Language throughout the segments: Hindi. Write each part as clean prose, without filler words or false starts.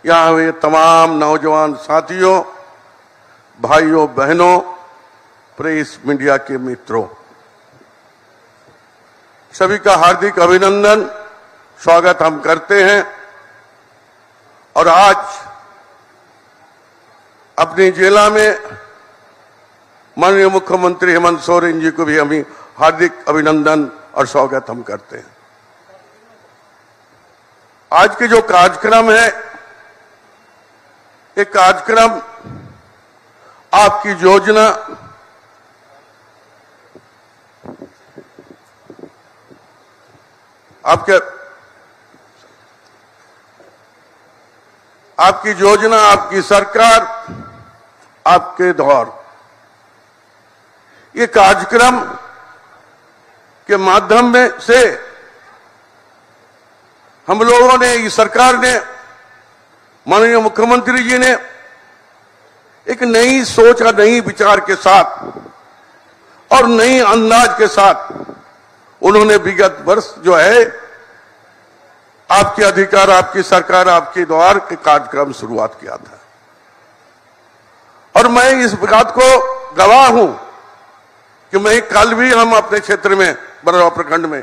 यहाँ हुए तमाम नौजवान साथियों, भाइयों बहनों, प्रेस मीडिया के मित्रों, सभी का हार्दिक अभिनंदन, स्वागत हम करते हैं। और आज अपनी जिला में माननीय मुख्यमंत्री हेमंत सोरेन जी को भी हम हार्दिक अभिनंदन और स्वागत हम करते हैं। आज के जो कार्यक्रम है, एक कार्यक्रम आपकी योजना आपकी योजना, आपकी सरकार, आपके दौर, ये कार्यक्रम के माध्यम में से हम लोगों ने, इस सरकार ने, माननीय मुख्यमंत्री जी ने एक नई सोच और नई विचार के साथ और नई अंदाज के साथ उन्होंने विगत वर्ष जो है आपके अधिकार, आपकी सरकार, आपके द्वार के कार्यक्रम शुरुआत किया था। और मैं इस बात को गवाह हूं कि मैं कल भी हम अपने क्षेत्र में बरौरा प्रखंड में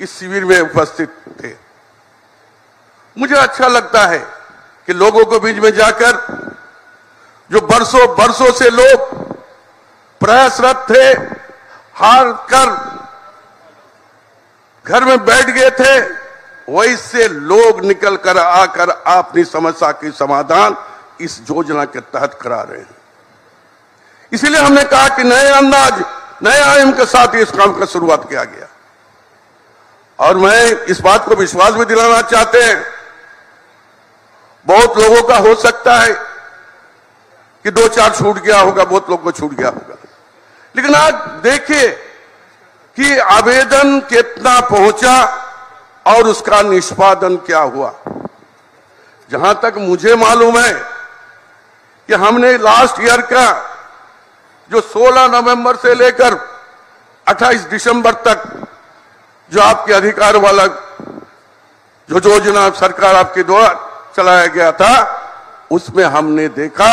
इस शिविर में उपस्थित थे। मुझे अच्छा लगता है कि लोगों के बीच में जाकर, जो बरसों से लोग प्रयासरत थे, हार कर घर में बैठ गए थे, वैसे लोग निकल कर आकर अपनी समस्या की समाधान इस योजना के तहत करा रहे हैं। इसलिए हमने कहा कि नए अंदाज, नए आयाम के साथ इस काम का शुरुआत किया गया। और मैं इस बात को विश्वास भी दिलाना चाहते हैं, बहुत लोगों का हो सकता है कि 2-4 छूट गया होगा, बहुत लोगों को छूट गया होगा, लेकिन आज देखिए कि आवेदन कितना पहुंचा और उसका निष्पादन क्या हुआ। जहां तक मुझे मालूम है कि हमने लास्ट ईयर का जो 16 नवंबर से लेकर 28 दिसंबर तक जो आपके अधिकार वाला जो योजना सरकार आपके द्वारा चलाया गया था, उसमें हमने देखा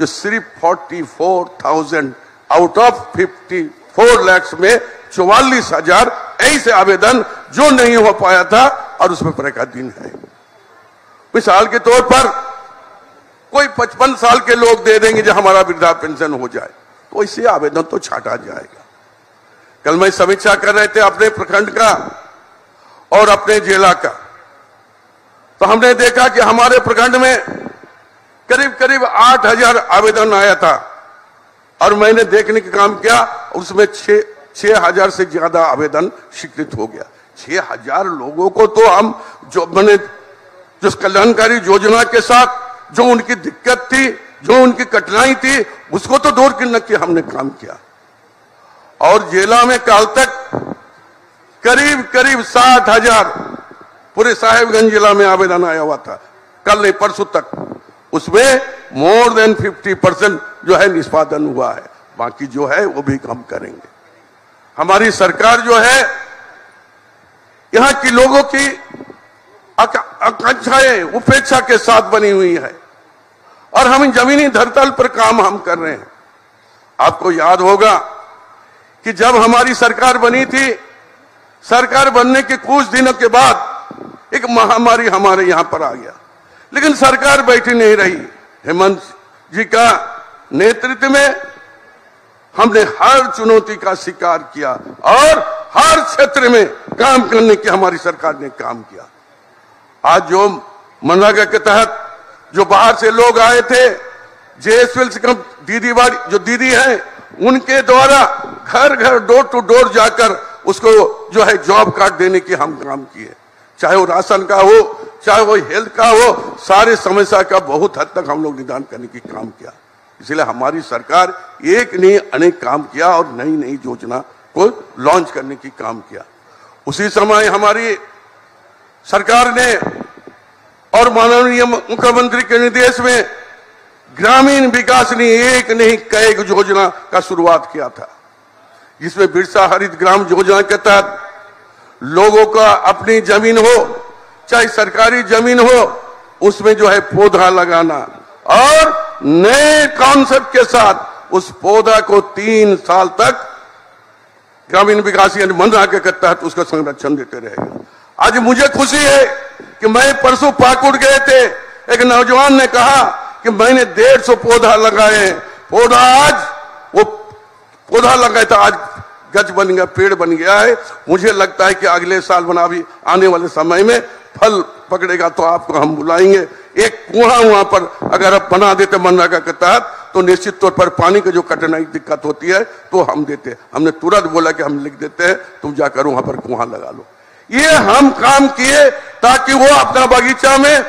जो सिर्फ 44,000 आउट ऑफ 54 लाख में 44,000 ऐसे आवेदन जो नहीं हो पाया था, और उसमें प्रकादीन है। मिसाल के तौर पर कोई 55 साल के लोग दे देंगे जो हमारा वृद्धा पेंशन हो जाए, तो ऐसे आवेदन तो छाटा जाएगा। कल मैं समीक्षा कर रहे थे अपने प्रखंड का और अपने जिला का, तो हमने देखा कि हमारे प्रखंड में करीब 8,000 आवेदन आया था, और मैंने देखने का काम किया, उसमें 6,000 से ज्यादा आवेदन स्वीकृत हो गया। 6,000 लोगों को तो हम जो कल्याणकारी योजना के साथ जो उनकी दिक्कत थी, जो उनकी कठिनाई थी, उसको तो दूर करने के हमने काम किया। और जिला में कल तक करीब 60,000 पूरे साहेबगंज जिला में आवेदन आया हुआ था, कल नहीं परसों तक। उसमें मोर देन 50% जो है निष्पादन हुआ है, बाकी जो है वो भी हम करेंगे। हमारी सरकार जो है यहां की लोगों की आकांक्षाएं उपेक्षा के साथ बनी हुई है, और हम जमीनी धरातल पर काम हम कर रहे हैं। आपको याद होगा कि जब हमारी सरकार बनी थी, सरकार बनने के कुछ दिनों के बाद एक महामारी हमारे यहां पर आ गया, लेकिन सरकार बैठी नहीं रही। हेमंत जी का नेतृत्व में हमने हर चुनौती का स्वीकार किया और हर क्षेत्र में काम करने की हमारी सरकार ने काम किया। आज जो मनरेगा के तहत जो बाहर से लोग आए थे, जेएसएल से कम जो दीदी हैं, उनके द्वारा घर डोर टू डोर जाकर उसको जो है जॉब कार्ड देने की हम काम किए, चाहे वो राशन का हो, चाहे वो हेल्थ का हो, सारे समस्या का बहुत हद तक हम लोग निदान करने की काम किया। इसलिए हमारी सरकार एक नहीं अनेक काम किया और नई योजना को लॉन्च करने की काम किया। उसी समय हमारी सरकार ने और माननीय मुख्यमंत्री के निर्देश में ग्रामीण विकास ने एक नहीं कई योजना का शुरुआत किया था, जिसमें बिरसा हरित ग्राम योजना के तहत लोगों का अपनी जमीन हो, चाहे सरकारी जमीन हो, उसमें जो है पौधा लगाना और नए कॉन्सेप्ट के साथ उस पौधा को 3 साल तक ग्रामीण विकास मनरेगा के तहत उसका संरक्षण देते रहेगा। आज मुझे खुशी है कि मैं परसों पाकुड़ गए थे, एक नौजवान ने कहा कि मैंने 150 पौधा लगाए। पौधा आज वो पौधा लगाया था, आज गज बन गया, पेड़ बन गया है। मुझे लगता है कि अगले साल भी आने वाले समय में फल पकड़ेगा तो आपको हम बुलाएंगे। एक कुआं वहां पर अगर आप बना देते मनरेगा के तहत तो निश्चित तौर पर पानी की जो कठिनाई दिक्कत होती है तो हम देते। हमने तुरंत बोला कि हम लिख देते हैं, तुम जाकर वहां पर कुआं लगा लो। ये हम काम किए ताकि वो अपना बगीचा में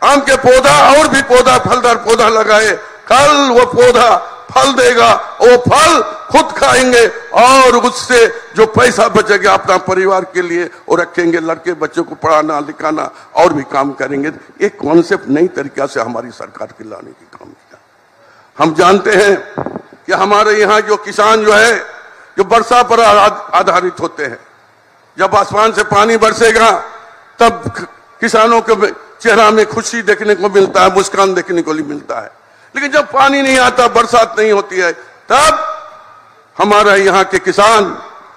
आम के पौधा और भी पौधा, फलदार पौधा लगाए। कल वो पौधा फल देगा, वो फल खुद खाएंगे और उससे जो पैसा बचेगा अपना परिवार के लिए वो रखेंगे, लड़के बच्चों को पढ़ाना लिखाना और भी काम करेंगे। एक कॉन्सेप्ट नई तरीका से हमारी सरकार के लाने की काम किया। हम जानते हैं कि हमारे यहाँ जो किसान जो है जो वर्षा पर आधारित होते हैं, जब आसमान से पानी बरसेगा तब किसानों के चेहरा में खुशी देखने को मिलता है, मुस्कान देखने को मिलता है। लेकिन जब पानी नहीं आता, बरसात नहीं होती है, तब हमारे यहाँ के किसान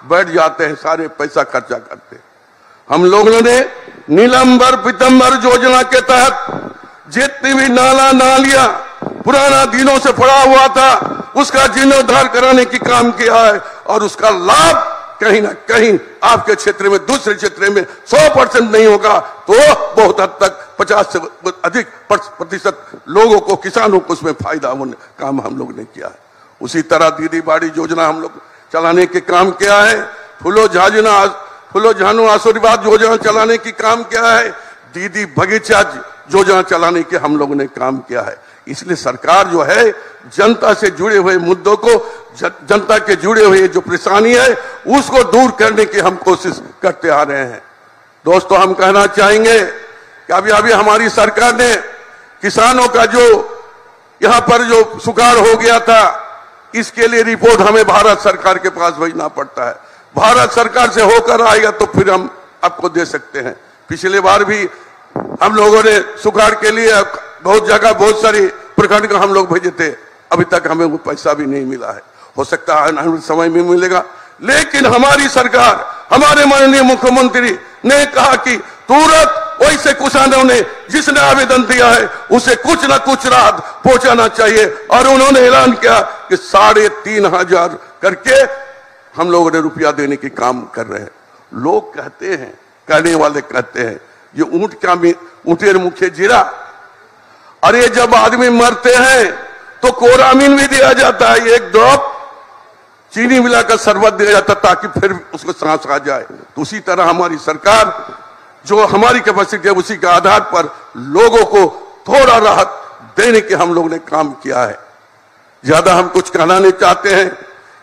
बैठ जाते हैं, सारे पैसा खर्चा करते हैं। हम लोगों ने नीलंबर पीतंबर योजना के तहत जितनी भी नाला नालियां पुराना दिनों से पड़ा हुआ था उसका जीर्णोद्धार कराने की काम किया है और उसका लाभ कहीं ना कहीं आपके क्षेत्र में, दूसरे क्षेत्र में 100% नहीं होगा तो बहुत हद तक 50 से अधिक प्रतिशत लोगों को, किसानों को उसमें फायदा होने काम हम लोग ने किया है। उसी तरह दीदी बाड़ी योजना हम लोग चलाने के काम किया है। फूलो झानो आशीर्वाद योजना चलाने की काम किया है। दीदी बगीचा योजना चलाने के हम लोगों ने काम किया है। इसलिए सरकार जो है जनता से जुड़े हुए मुद्दों को, जनता के जुड़े हुए जो परेशानी है उसको दूर करने की हम कोशिश करते आ रहे हैं। दोस्तों, हम कहना चाहेंगे कि अभी हमारी सरकार ने किसानों का जो यहाँ पर जो सुखाड़ हो गया था, इसके लिए रिपोर्ट हमें भारत सरकार के पास भेजना पड़ता है। भारत सरकार से होकर आएगा तो फिर हम आपको दे सकते हैं। पिछले बार भी हम लोगों ने सुखाड़ के लिए बहुत जगह, बहुत सारी प्रखंड का हम लोग भेजे थे, अभी तक हमें वो पैसा भी नहीं मिला है। हो सकता है आने वाले समय में मिलेगा, लेकिन हमारी सरकार, हमारे माननीय मुख्यमंत्री ने कहा कि तुरंत वैसे किसानों ने जिसने आवेदन दिया है उसे कुछ ना कुछ राहत पहुंचाना चाहिए और उन्होंने ऐलान किया कि 3,500 करके हम लोगों ने रुपया देने की काम कर रहे हैं। लोग कहते हैं, कहने वाले कहते हैं ये ऊँटेर मुखे जीरा, अरे जब आदमी मरते हैं तो कोरामीन भी दिया जाता है, एक ड्रॉप चीनी मिलाकर शरबत दिया जाता ताकि फिर उसको सांस आ जाए। तो उसी तरह हमारी सरकार जो हमारी कैपेसिटी है उसी के आधार पर लोगों को थोड़ा राहत देने के हम लोग ने काम किया है। ज्यादा हम कुछ कहना नहीं चाहते हैं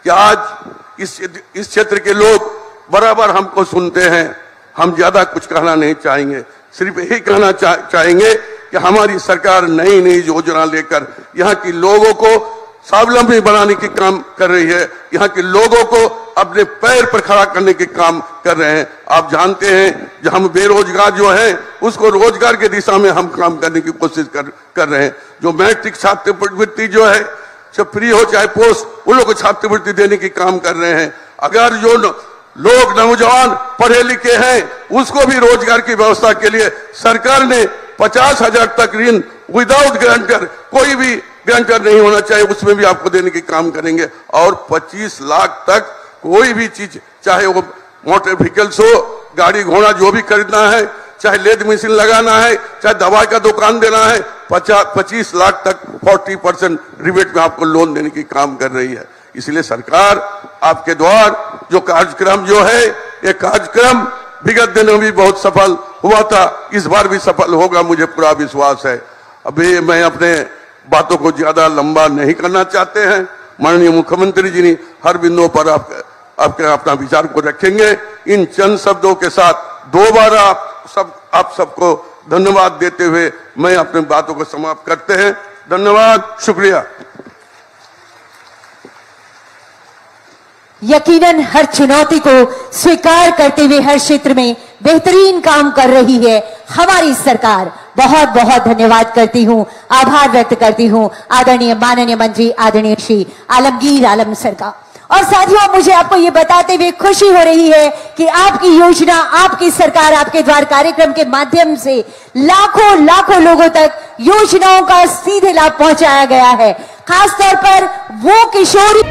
कि आज इस क्षेत्र के लोग बराबर हमको सुनते हैं, हम ज्यादा कुछ कहना नहीं चाहेंगे। सिर्फ यही कहना चाहेंगे कि हमारी सरकार नई नई योजना लेकर यहाँ के लोगों को स्वावलंबी बनाने की काम कर रही है, यहाँ के लोगों को अपने पैर पर खड़ा करने के काम कर रहे हैं। आप जानते हैं जो हम बेरोजगार जो है उसको रोजगार के दिशा में हम काम करने की कोशिश कर रहे हैं। जो मैट्रिक छात्रवृत्ति जो है चाहे फ्री हो चाहे पोस्ट, उन लोगों को छात्रवृत्ति देने की काम कर रहे हैं। अगर जो लोग नौजवान पढ़े लिखे हैं उसको भी रोजगार की व्यवस्था के लिए सरकार ने 50,000 तक ऋण विदाउट गारंटर, कोई भी गारंटर नहीं होना चाहिए, उसमें भी आपको देने की काम करेंगे। और 25 लाख तक कोई भी चीज, चाहे वो मोटर व्हीकल्स हो, गाड़ी घोड़ा जो भी खरीदना है, चाहे लेद मशीन लगाना है, चाहे दवाई का दुकान देना है, 25 लाख तक 40% रिबेट में आपको लोन देने की काम कर रही है। इसलिए सरकार आपके द्वार जो कार्यक्रम जो है, ये कार्यक्रम विगत दिनों में भी बहुत सफल हुआ था, इस बार भी सफल होगा, मुझे पूरा विश्वास है। अभी मैं अपने बातों को ज्यादा लंबा नहीं करना चाहते हैं। माननीय मुख्यमंत्री जी ने हर बिंदुओं पर आपके अपना विचार को रखेंगे। इन चंद शब्दों के साथ दोबारा आप सबको धन्यवाद देते हुए मैं अपने बातों को समाप्त करते हैं। धन्यवाद, शुक्रिया। यकीनन हर चुनौती को स्वीकार करते हुए हर क्षेत्र में बेहतरीन काम कर रही है हमारी सरकार। बहुत बहुत धन्यवाद करती हूँ, आभार व्यक्त करती हूँ आदरणीय माननीय मंत्री आदरणीय श्री आलमगीर आलम सर का। और साथियों, मुझे आपको ये बताते हुए खुशी हो रही है कि आपकी योजना, आपकी सरकार, आपके द्वार कार्यक्रम के माध्यम से लाखों लाखों लोगों तक योजनाओं का सीधे लाभ पहुंचाया गया है। खासतौर पर वो किशोरी